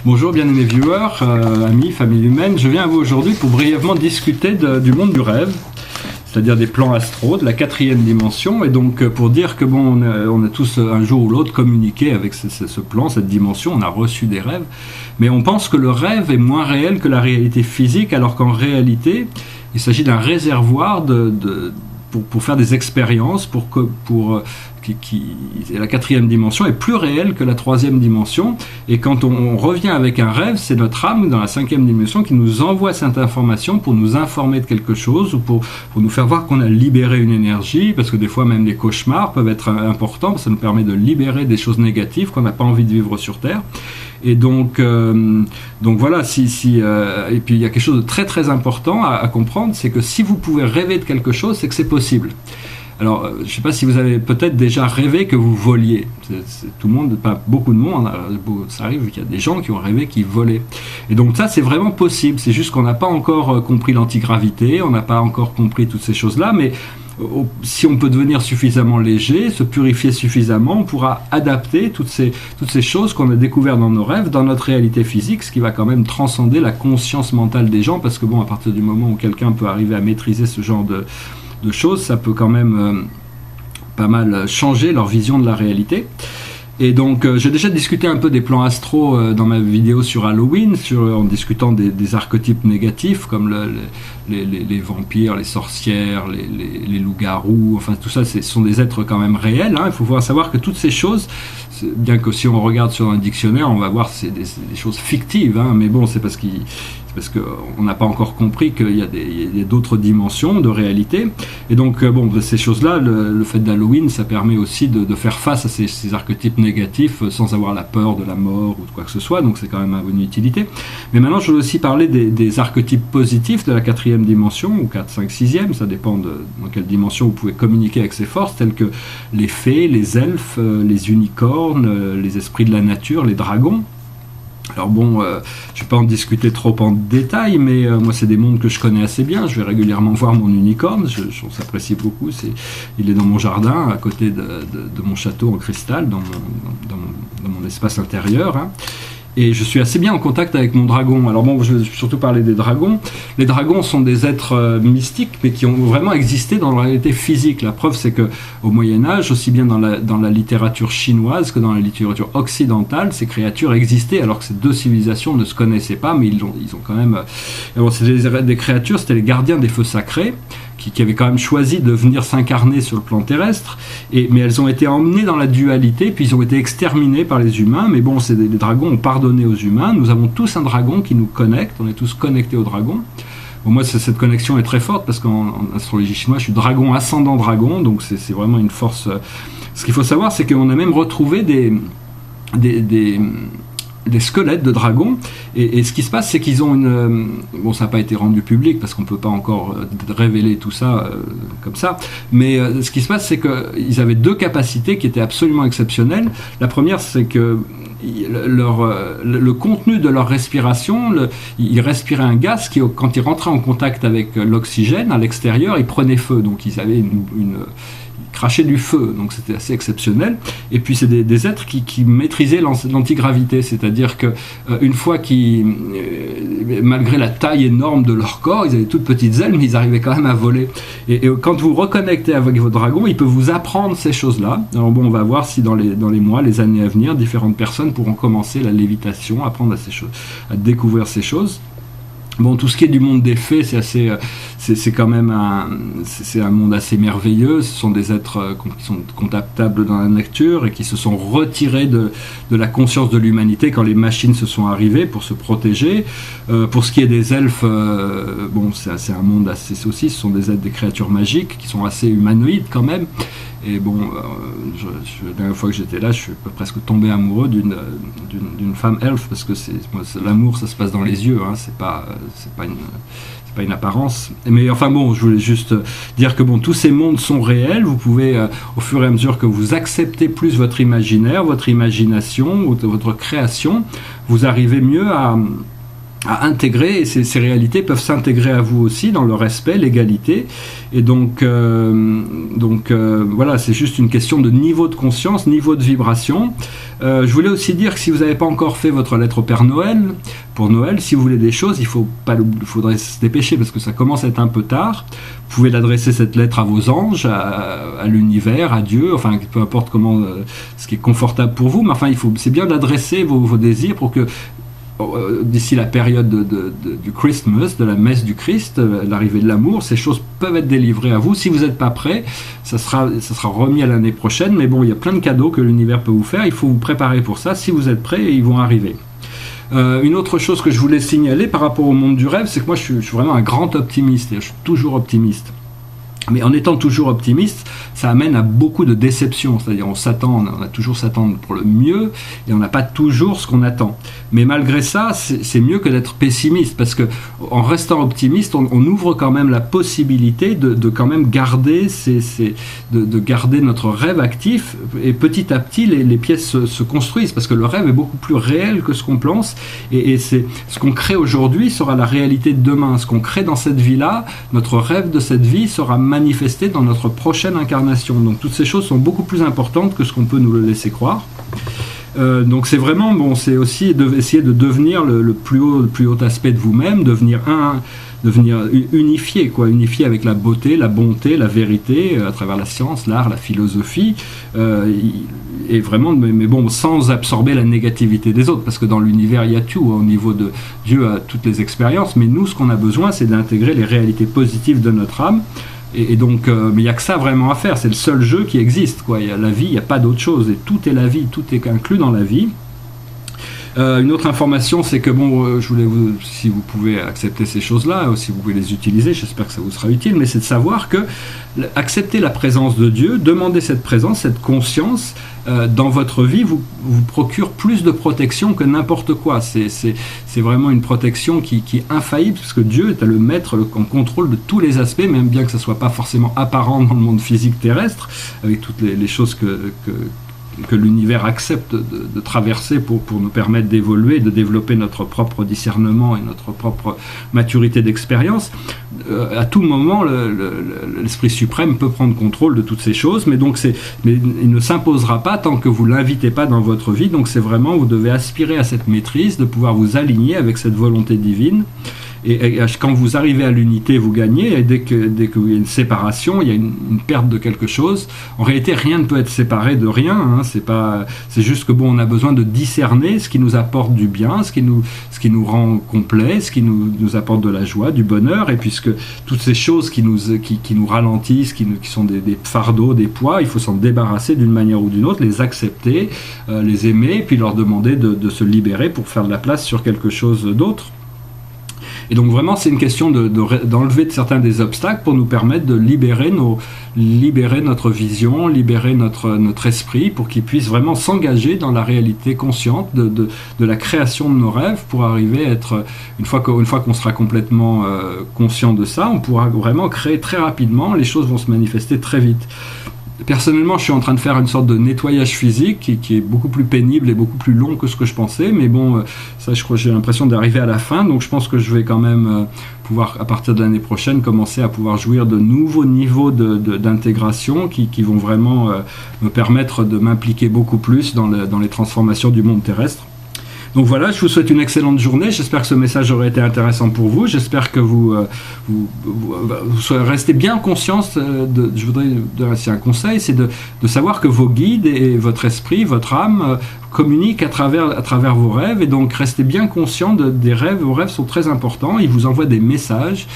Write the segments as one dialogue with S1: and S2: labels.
S1: Bonjour bien-aimés viewers, amis, famille humaine, je viens à vous aujourd'hui pour brièvement discuter du monde du rêve, c'est-à-dire des plans astraux, de la 4e dimension, et donc pour dire que bon, on a tous un jour ou l'autre communiqué avec ce plan, cette dimension, on a reçu des rêves, mais on pense que le rêve est moins réel que la réalité physique, alors qu'en réalité, il s'agit d'un réservoir pour faire des expériences, la 4e dimension est plus réelle que la 3e dimension, et quand on revient avec un rêve, c'est notre âme dans la 5e dimension qui nous envoie cette information pour nous informer de quelque chose, ou pour nous faire voir qu'on a libéré une énergie, parce que des fois même les cauchemars peuvent être importants, ça nous permet de libérer des choses négatives qu'on n'a pas envie de vivre sur Terre. Et donc voilà, et puis il y a quelque chose de très très important à comprendre, c'est que si vous pouvez rêver de quelque chose, c'est que c'est possible. Alors, je ne sais pas si vous avez peut-être déjà rêvé que vous voliez. Tout le monde, pas beaucoup de monde, ça arrive qu'il y a des gens qui ont rêvé qu'ils volaient. Et donc ça, c'est vraiment possible. C'est juste qu'on n'a pas encore compris l'antigravité, on n'a pas encore compris toutes ces choses-là, mais si on peut devenir suffisamment léger, se purifier suffisamment, on pourra adapter toutes ces choses qu'on a découvertes dans nos rêves, dans notre réalité physique, ce qui va quand même transcender la conscience mentale des gens, parce que bon, à partir du moment où quelqu'un peut arriver à maîtriser ce genre de choses, ça peut quand même pas mal changer leur vision de la réalité. Et donc j'ai déjà discuté un peu des plans astraux dans ma vidéo sur Halloween, en discutant des archétypes négatifs comme les vampires, les sorcières, les loups-garous, enfin tout ça, ce sont des êtres quand même réels, hein. Il faut savoir que toutes ces choses, bien que si on regarde sur un dictionnaire, on va voir que c'est des choses fictives, hein, mais bon, c'est parce qu'on n'a pas encore compris qu'il y a d'autres dimensions de réalité. Et donc, bon, ces choses-là, le fait d'Halloween, ça permet aussi de faire face à ces archétypes négatifs sans avoir la peur de la mort ou de quoi que ce soit, donc c'est quand même une utilité. Mais maintenant, je veux aussi parler des archétypes positifs de la 4e dimension, ou 4, 5, 6e, ça dépend dans quelle dimension vous pouvez communiquer avec ces forces, telles que les fées, les elfes, les unicornes, les esprits de la nature, les dragons. Alors bon, je ne vais pas en discuter trop en détail, mais moi c'est des mondes que je connais assez bien. Je vais régulièrement voir mon unicorne, je s'apprécie beaucoup. Il est dans mon jardin, à côté de mon château en cristal, dans mon espace intérieur, hein. Et je suis assez bien en contact avec mon dragon. Alors bon, je vais surtout parler des dragons. Les dragons sont des êtres mystiques, mais qui ont vraiment existé dans la réalité physique. La preuve, c'est que au Moyen-Âge, aussi bien dans la littérature chinoise que dans la littérature occidentale, ces créatures existaient, alors que ces deux civilisations ne se connaissaient pas, mais ils ont quand même... Bon, c'est des créatures, c'était les gardiens des feux sacrés, qui avaient quand même choisi de venir s'incarner sur le plan terrestre, mais elles ont été emmenées dans la dualité, puis ils ont été exterminés par les humains, mais bon, les dragons ont pardonné aux humains. Nous avons tous un dragon qui nous connecte, on est tous connectés au dragon. Bon, moi, cette connexion est très forte, parce qu'en astrologie chinoise, je suis dragon ascendant dragon, donc c'est vraiment une force... Ce qu'il faut savoir, c'est qu'on a même retrouvé des squelettes de dragons, et ce qui se passe, c'est qu'ils ont bon, ça n'a pas été rendu public parce qu'on ne peut pas encore révéler tout ça comme ça, mais ce qui se passe, c'est qu'ils avaient deux capacités qui étaient absolument exceptionnelles. La première, c'est que le contenu de leur respiration, ils respiraient un gaz qui, quand ils rentraient en contact avec l'oxygène à l'extérieur, ils prenaient feu, donc ils avaient cracher du feu, donc c'était assez exceptionnel. Et puis c'est des êtres qui maîtrisaient l'antigravité, c'est-à-dire que une fois malgré la taille énorme de leur corps, ils avaient toutes petites ailes, mais ils arrivaient quand même à voler. Et quand vous reconnectez avec votre dragon, il peut vous apprendre ces choses-là. Alors bon, on va voir si dans les mois, les années à venir, différentes personnes pourront commencer la lévitation, apprendre à découvrir ces choses. Bon, tout ce qui est du monde des fées, c'est quand même un monde assez merveilleux. Ce sont des êtres qui sont contactables dans la nature et qui se sont retirés de la conscience de l'humanité quand les machines se sont arrivées pour se protéger. Pour ce qui est des elfes, bon, c'est un monde assez aussi. Ce sont des créatures magiques qui sont assez humanoïdes quand même. Et bon, la dernière fois que j'étais là, je suis presque tombé amoureux d'une femme elfe, parce que l'amour, ça se passe dans les yeux, hein, c'est pas une apparence. Mais enfin bon, je voulais juste dire que bon, tous ces mondes sont réels. Vous pouvez, au fur et à mesure que vous acceptez plus votre imaginaire, votre imagination, ou votre création, vous arrivez mieux à intégrer, et ces réalités peuvent s'intégrer à vous aussi dans le respect, l'égalité. Et donc voilà, c'est juste une question de niveau de conscience, niveau de vibration. Je voulais aussi dire que si vous n'avez pas encore fait votre lettre au Père Noël, pour Noël, si vous voulez des choses, il faudrait se dépêcher parce que ça commence à être un peu tard. Vous pouvez l'adresser, cette lettre, à vos anges, à l'univers, à Dieu, enfin peu importe comment, ce qui est confortable pour vous, mais enfin c'est bien d'adresser vos désirs pour que d'ici la période du Christmas, de la messe du Christ, l'arrivée de l'amour, ces choses peuvent être délivrées à vous. Si vous n'êtes pas prêt, ça sera remis à l'année prochaine, mais bon, il y a plein de cadeaux que l'univers peut vous faire, il faut vous préparer pour ça. Si vous êtes prêt, ils vont arriver. Une autre chose que je voulais signaler par rapport au monde du rêve, c'est que moi je suis vraiment un grand optimiste, et je suis toujours optimiste. Mais en étant toujours optimiste, ça amène à beaucoup de déceptions. C'est-à-dire on a toujours s'attendre pour le mieux et on n'a pas toujours ce qu'on attend. Mais malgré ça, c'est mieux que d'être pessimiste parce que en restant optimiste, on ouvre quand même la possibilité de quand même garder de garder notre rêve actif et petit à petit les pièces se construisent parce que le rêve est beaucoup plus réel que ce qu'on pense et c'est ce qu'on crée aujourd'hui sera la réalité de demain. Ce qu'on crée dans cette vie-là, notre rêve de cette vie sera manifesté dans notre prochaine incarnation. Donc toutes ces choses sont beaucoup plus importantes que ce qu'on peut nous le laisser croire. Donc c'est vraiment c'est aussi essayer de devenir le plus haut aspect de vous-même, devenir unifié avec la beauté, la bonté, la vérité, à travers la science, l'art, la philosophie, et vraiment, mais bon, sans absorber la négativité des autres, parce que dans l'univers il y a tout, au niveau de Dieu a toutes les expériences, mais nous ce qu'on a besoin c'est d'intégrer les réalités positives de notre âme. Et donc, mais il n'y a que ça vraiment à faire, c'est le seul jeu qui existe, quoi. Il y a la vie, il n'y a pas d'autre chose, et tout est la vie, tout est inclus dans la vie. Une autre information, c'est que je voulais si vous pouvez accepter ces choses-là, ou si vous pouvez les utiliser, j'espère que ça vous sera utile, mais c'est de savoir que accepter la présence de Dieu, demander cette présence, cette conscience dans votre vie vous procure plus de protection que n'importe quoi. C'est vraiment une protection qui est infaillible, parce que Dieu est le maître en contrôle de tous les aspects, même bien que ça ne soit pas forcément apparent dans le monde physique terrestre, avec toutes les choses que l'univers accepte de traverser pour nous permettre d'évoluer, de développer notre propre discernement et notre propre maturité d'expérience. À tout moment, l'Esprit suprême peut prendre contrôle de toutes ces choses, mais il ne s'imposera pas tant que vous ne l'invitez pas dans votre vie. Donc c'est vraiment, vous devez aspirer à cette maîtrise, de pouvoir vous aligner avec cette volonté divine. Et quand vous arrivez à l'unité, vous gagnez, et dès qu'il y a une séparation, il y a une perte de quelque chose. En réalité, rien ne peut être séparé de rien, hein. C'est juste que on a besoin de discerner ce qui nous apporte du bien, ce qui nous rend complet, ce qui nous apporte de la joie, du bonheur, et puisque toutes ces choses qui nous ralentissent, qui sont des fardeaux, des poids, il faut s'en débarrasser d'une manière ou d'une autre, les accepter, les aimer, puis leur demander de se libérer pour faire de la place sur quelque chose d'autre. Et donc vraiment c'est une question d'enlever certains des obstacles pour nous permettre de libérer notre vision, libérer notre esprit, pour qu'il puisse vraiment s'engager dans la réalité consciente de la création de nos rêves, pour arriver à être, une fois qu'on sera complètement conscient de ça, on pourra vraiment créer très rapidement, les choses vont se manifester très vite. Personnellement, je suis en train de faire une sorte de nettoyage physique qui est beaucoup plus pénible et beaucoup plus long que ce que je pensais, mais ça, je crois, j'ai l'impression d'arriver à la fin, donc je pense que je vais quand même pouvoir, à partir de l'année prochaine, commencer à pouvoir jouir de nouveaux niveaux d'intégration qui vont vraiment me permettre de m'impliquer beaucoup plus dans les transformations du monde terrestre. Donc voilà, je vous souhaite une excellente journée. J'espère que ce message aurait été intéressant pour vous. J'espère que vous restez bien conscience je voudrais c'est un conseil, c'est de savoir que vos guides et votre esprit, votre âme communiquent à travers vos rêves, et donc restez bien conscient des rêves. Vos rêves sont très importants. Ils vous envoient des messages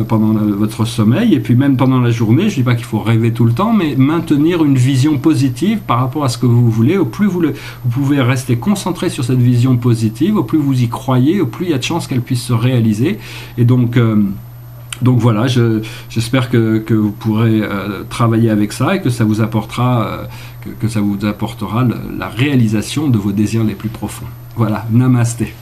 S1: pendant votre sommeil, et puis même pendant la journée. Je ne dis pas qu'il faut rêver tout le temps, mais maintenir une vision positive par rapport à ce que vous voulez. Au plus vous pouvez rester concentré sur cette vision positive, au plus vous y croyez, au plus il y a de chances qu'elle puisse se réaliser. Et donc voilà, j'espère que vous pourrez travailler avec ça, et que ça vous apportera la réalisation de vos désirs les plus profonds. Voilà, namasté.